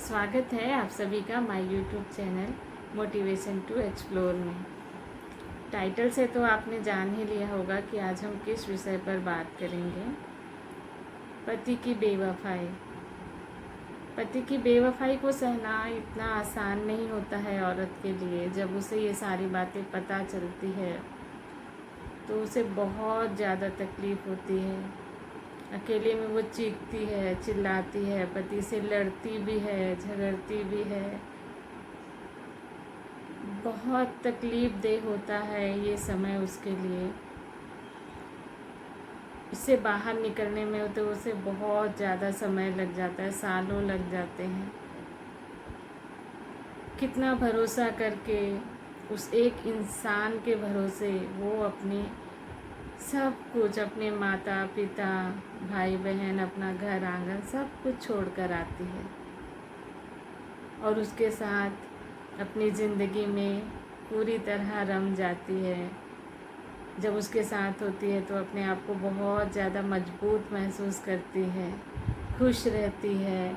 स्वागत है आप सभी का my YouTube channel motivation to explore में। टाइटल से तो आपने जान ही लिया होगा कि आज हम किस विषय पर बात करेंगे। पति की बेवफाई। पति की बेवफाई को सहना इतना आसान नहीं होता है औरत के लिए। जब उसे ये सारी बातें पता चलती है तो उसे बहुत ज़्यादा तकलीफ़ होती है। अकेले में वो चीखती है, चिल्लाती है, पति से लड़ती भी है, झगड़ती भी है। बहुत तकलीफ़ दे होता है ये समय उसके लिए। इससे बाहर निकलने में तो उसे बहुत ज़्यादा समय लग जाता है, सालों लग जाते हैं। कितना भरोसा करके उस एक इंसान के भरोसे वो अपने सब कुछ, अपने माता पिता, भाई बहन, अपना घर आंगन सब कुछ छोड़कर आती है और उसके साथ अपनी ज़िंदगी में पूरी तरह रम जाती है। जब उसके साथ होती है तो अपने आप को बहुत ज़्यादा मजबूत महसूस करती है, खुश रहती है,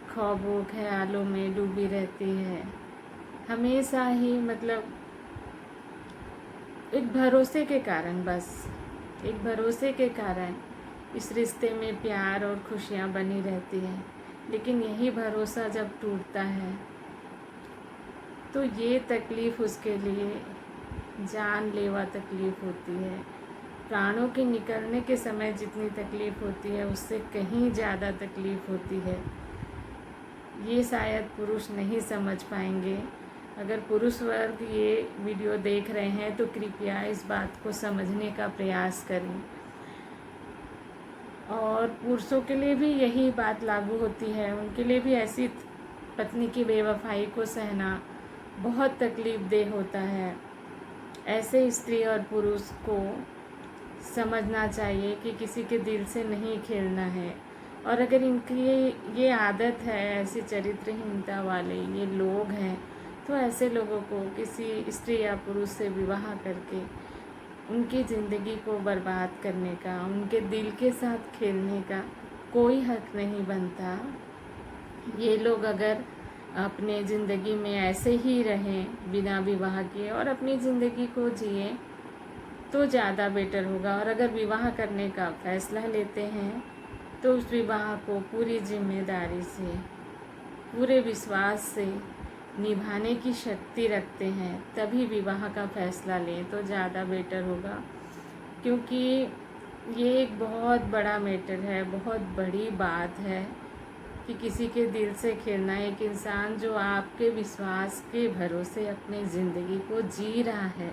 ख्वाबों ख्यालों में डूबी रहती है। हमेशा ही मतलब एक भरोसे के कारण, बस एक भरोसे के कारण इस रिश्ते में प्यार और खुशियाँ बनी रहती हैं। लेकिन यही भरोसा जब टूटता है तो ये तकलीफ़ उसके लिए जानलेवा तकलीफ़ होती है। प्राणों के निकलने के समय जितनी तकलीफ़ होती है उससे कहीं ज़्यादा तकलीफ़ होती है। ये शायद पुरुष नहीं समझ पाएंगे। अगर पुरुष वर्ग ये वीडियो देख रहे हैं तो कृपया इस बात को समझने का प्रयास करें। और पुरुषों के लिए भी यही बात लागू होती है। उनके लिए भी ऐसी पत्नी की बेवफाई को सहना बहुत तकलीफ़देह होता है। ऐसे स्त्री और पुरुष को समझना चाहिए कि किसी के दिल से नहीं खेलना है। और अगर इनकी ये आदत है, ऐसी चरित्रहीनता वाले ये लोग हैं, तो ऐसे लोगों को किसी स्त्री या पुरुष से विवाह करके उनकी ज़िंदगी को बर्बाद करने का, उनके दिल के साथ खेलने का कोई हक नहीं बनता। ये लोग अगर अपने ज़िंदगी में ऐसे ही रहें बिना विवाह किए और अपनी ज़िंदगी को जिए तो ज़्यादा बेटर होगा। और अगर विवाह करने का फ़ैसला लेते हैं तो उस विवाह को पूरी जिम्मेदारी से, पूरे विश्वास से निभाने की शक्ति रखते हैं, तभी विवाह का फ़ैसला लें तो ज़्यादा बेटर होगा। क्योंकि ये एक बहुत बड़ा मैटर है, बहुत बड़ी बात है कि किसी के दिल से खेलना। एक इंसान जो आपके विश्वास के भरोसे अपनी ज़िंदगी को जी रहा है,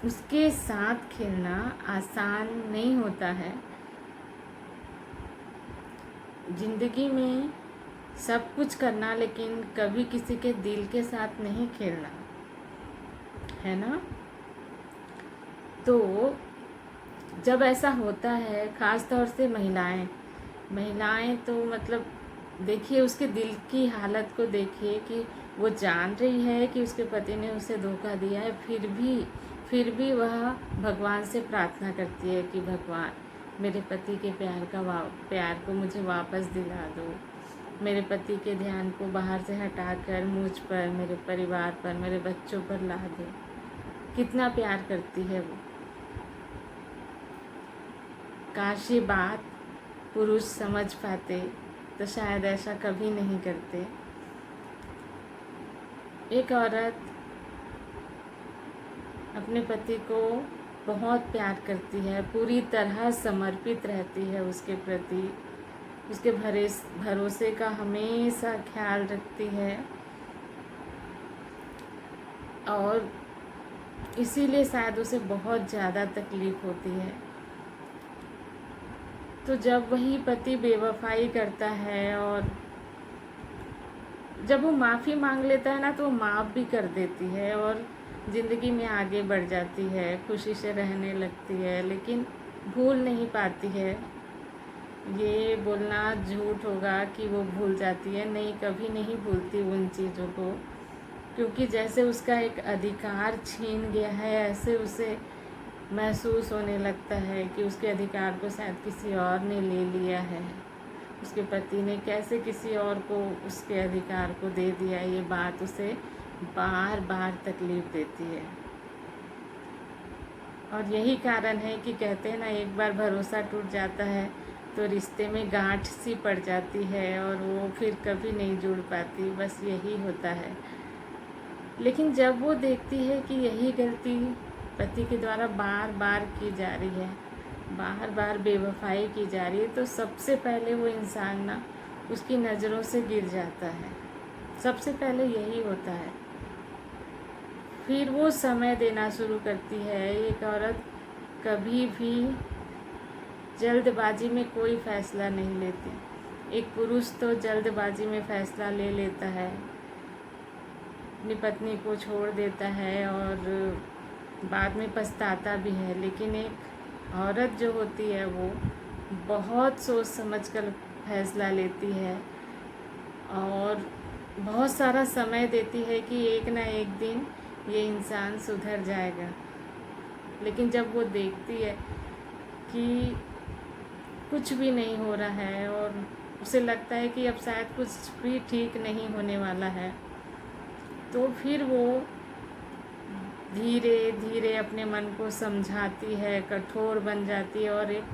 उसके साथ खेलना आसान नहीं होता है। ज़िंदगी में सब कुछ करना, लेकिन कभी किसी के दिल के साथ नहीं खेलना, है ना। तो जब ऐसा होता है, ख़ास तौर से महिलाएं तो मतलब देखिए उसके दिल की हालत को देखिए कि वो जान रही है कि उसके पति ने उसे धोखा दिया है, फिर भी वह भगवान से प्रार्थना करती है कि भगवान मेरे पति के प्यार को मुझे वापस दिला दो। मेरे पति के ध्यान को बाहर से हटाकर मुझ पर, मेरे परिवार पर, मेरे बच्चों पर ला दो। कितना प्यार करती है वो। काश ये बात पुरुष समझ पाते तो शायद ऐसा कभी नहीं करते। एक औरत अपने पति को बहुत प्यार करती है, पूरी तरह समर्पित रहती है उसके प्रति, उसके भरोसे का हमेशा ख्याल रखती है। और इसीलिए शायद उसे बहुत ज़्यादा तकलीफ़ होती है। तो जब वही पति बेवफाई करता है और जब वो माफ़ी मांग लेता है ना, तो वो माफ़ भी कर देती है और ज़िंदगी में आगे बढ़ जाती है, खुशी से रहने लगती है। लेकिन भूल नहीं पाती है। ये बोलना झूठ होगा कि वो भूल जाती है, नहीं, कभी नहीं भूलती उन चीज़ों को। क्योंकि जैसे उसका एक अधिकार छीन गया है, ऐसे उसे महसूस होने लगता है कि उसके अधिकार को शायद किसी और ने ले लिया है। उसके पति ने कैसे किसी और को उसके अधिकार को दे दिया, ये बात उसे बार बार तकलीफ़ देती है। और यही कारण है कि कहते हैं ना, एक बार भरोसा टूट जाता है तो रिश्ते में गांठ सी पड़ जाती है और वो फिर कभी नहीं जुड़ पाती, बस यही होता है। लेकिन जब वो देखती है कि यही गलती पति के द्वारा बार बार की जा रही है, बार बार बेवफाई की जा रही है, तो सबसे पहले वो इंसान ना उसकी नज़रों से गिर जाता है। सबसे पहले यही होता है। फिर वो समय देना शुरू करती है। एक औरत कभी भी जल्दबाजी में कोई फ़ैसला नहीं लेती। एक पुरुष तो जल्दबाजी में फ़ैसला ले लेता है, अपनी पत्नी को छोड़ देता है और बाद में पछताता भी है। लेकिन एक औरत जो होती है वो बहुत सोच समझ कर फैसला लेती है और बहुत सारा समय देती है कि एक ना एक दिन ये इंसान सुधर जाएगा। लेकिन जब वो देखती है कि कुछ भी नहीं हो रहा है और उसे लगता है कि अब शायद कुछ भी ठीक नहीं होने वाला है, तो फिर वो धीरे धीरे अपने मन को समझाती है, कठोर बन जाती है और एक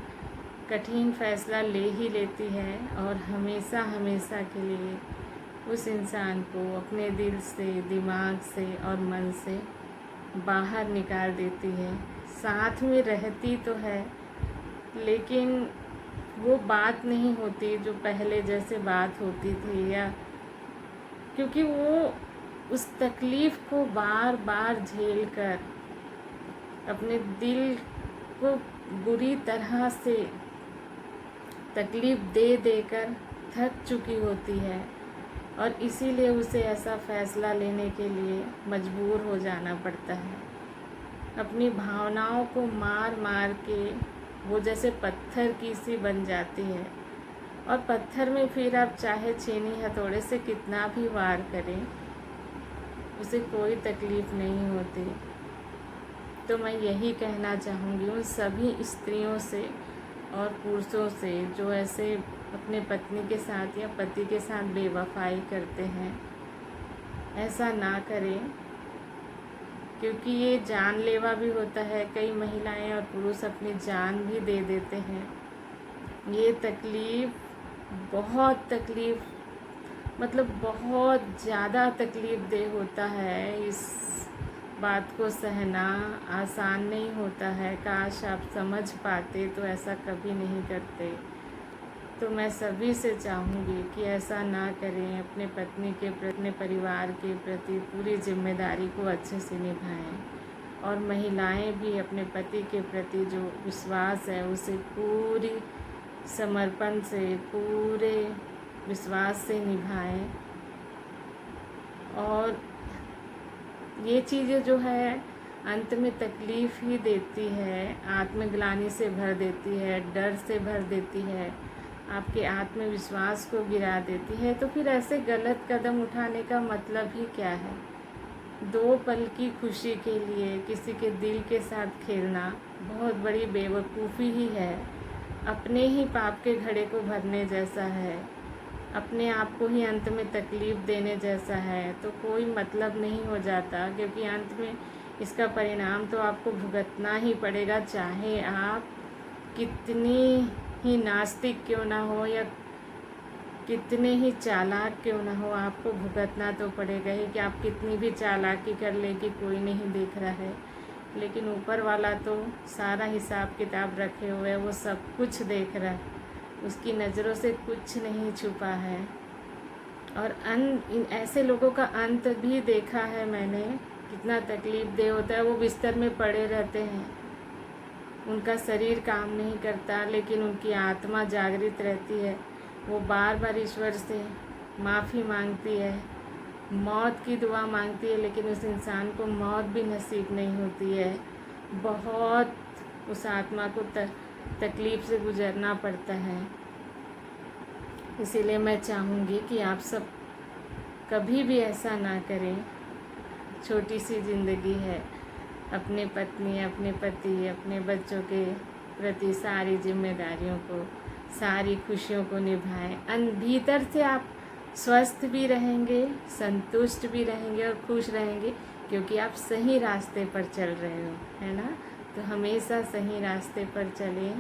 कठिन फैसला ले ही लेती है और हमेशा हमेशा के लिए उस इंसान को अपने दिल से, दिमाग से और मन से बाहर निकाल देती है। साथ में रहती तो है लेकिन वो बात नहीं होती जो पहले जैसे बात होती थी, या क्योंकि वो उस तकलीफ़ को बार बार झेल कर अपने दिल को बुरी तरह से तकलीफ़ दे देकर थक चुकी होती है और इसीलिए उसे ऐसा फ़ैसला लेने के लिए मजबूर हो जाना पड़ता है। अपनी भावनाओं को मार मार के वो जैसे पत्थर की सी बन जाती है और पत्थर में फिर आप चाहे छेनी हथौड़े से कितना भी वार करें, उसे कोई तकलीफ़ नहीं होती। तो मैं यही कहना चाहूँगी उन सभी स्त्रियों से और पुरुषों से जो ऐसे अपने पत्नी के साथ या पति के साथ बेवफाई करते हैं, ऐसा ना करें, क्योंकि ये जानलेवा भी होता है। कई महिलाएं और पुरुष अपनी जान भी दे देते हैं। ये बहुत तकलीफ़ मतलब बहुत ज़्यादा तकलीफ़ दे होता है। इस बात को सहना आसान नहीं होता है। काश आप समझ पाते तो ऐसा कभी नहीं करते। तो मैं सभी से चाहूँगी कि ऐसा ना करें। अपने पत्नी के प्रति, अपने परिवार के प्रति पूरी जिम्मेदारी को अच्छे से निभाएं और महिलाएं भी अपने पति के प्रति जो विश्वास है उसे पूरी समर्पण से, पूरे विश्वास से निभाएं। और ये चीज़ें जो है अंत में तकलीफ़ ही देती है, आत्मग्लानि से भर देती है, डर से भर देती है, आपके आत्मविश्वास को गिरा देती है। तो फिर ऐसे गलत कदम उठाने का मतलब ही क्या है? 2 पल की खुशी के लिए किसी के दिल के साथ खेलना बहुत बड़ी बेवकूफ़ी ही है। अपने ही पाप के घड़े को भरने जैसा है, अपने आप को ही अंत में तकलीफ़ देने जैसा है। तो कोई मतलब नहीं हो जाता, क्योंकि अंत में इसका परिणाम तो आपको भुगतना ही पड़ेगा, चाहे आप कितनी ही नास्तिक क्यों ना हो या कितने ही चालाक क्यों ना हो, आपको भुगतना तो पड़ेगा ही। कि आप कितनी भी चालाकी कर ले कि कोई नहीं देख रहा है, लेकिन ऊपर वाला तो सारा हिसाब किताब रखे हुए है, वो सब कुछ देख रहा है, उसकी नज़रों से कुछ नहीं छुपा है। और ऐसे लोगों का अंत भी देखा है मैंने, कितना तकलीफ़ दे होता है। वो बिस्तर में पड़े रहते हैं, उनका शरीर काम नहीं करता लेकिन उनकी आत्मा जागृत रहती है। वो बार बार ईश्वर से माफ़ी मांगती है, मौत की दुआ मांगती है, लेकिन उस इंसान को मौत भी नसीब नहीं होती है। बहुत उस आत्मा को तकलीफ़ से गुजरना पड़ता है। इसीलिए मैं चाहूँगी कि आप सब कभी भी ऐसा ना करें। छोटी सी ज़िंदगी है, अपने पत्नी, अपने पति, अपने बच्चों के प्रति सारी जिम्मेदारियों को सारी खुशियों को निभाएं। भीतर से आप स्वस्थ भी रहेंगे, संतुष्ट भी रहेंगे और खुश रहेंगे, क्योंकि आप सही रास्ते पर चल रहे हो, है ना। तो हमेशा सही रास्ते पर चलें,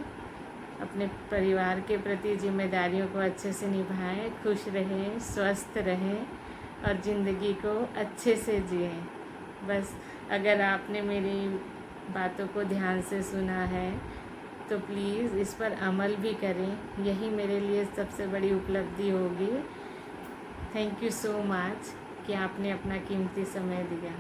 अपने परिवार के प्रति जिम्मेदारियों को अच्छे से निभाएं, खुश रहें, स्वस्थ रहें और ज़िंदगी को अच्छे से जिएं। बस अगर आपने मेरी बातों को ध्यान से सुना है तो प्लीज़ इस पर अमल भी करें, यही मेरे लिए सबसे बड़ी उपलब्धि होगी। थैंक यू सो मच कि आपने अपना कीमती समय दिया।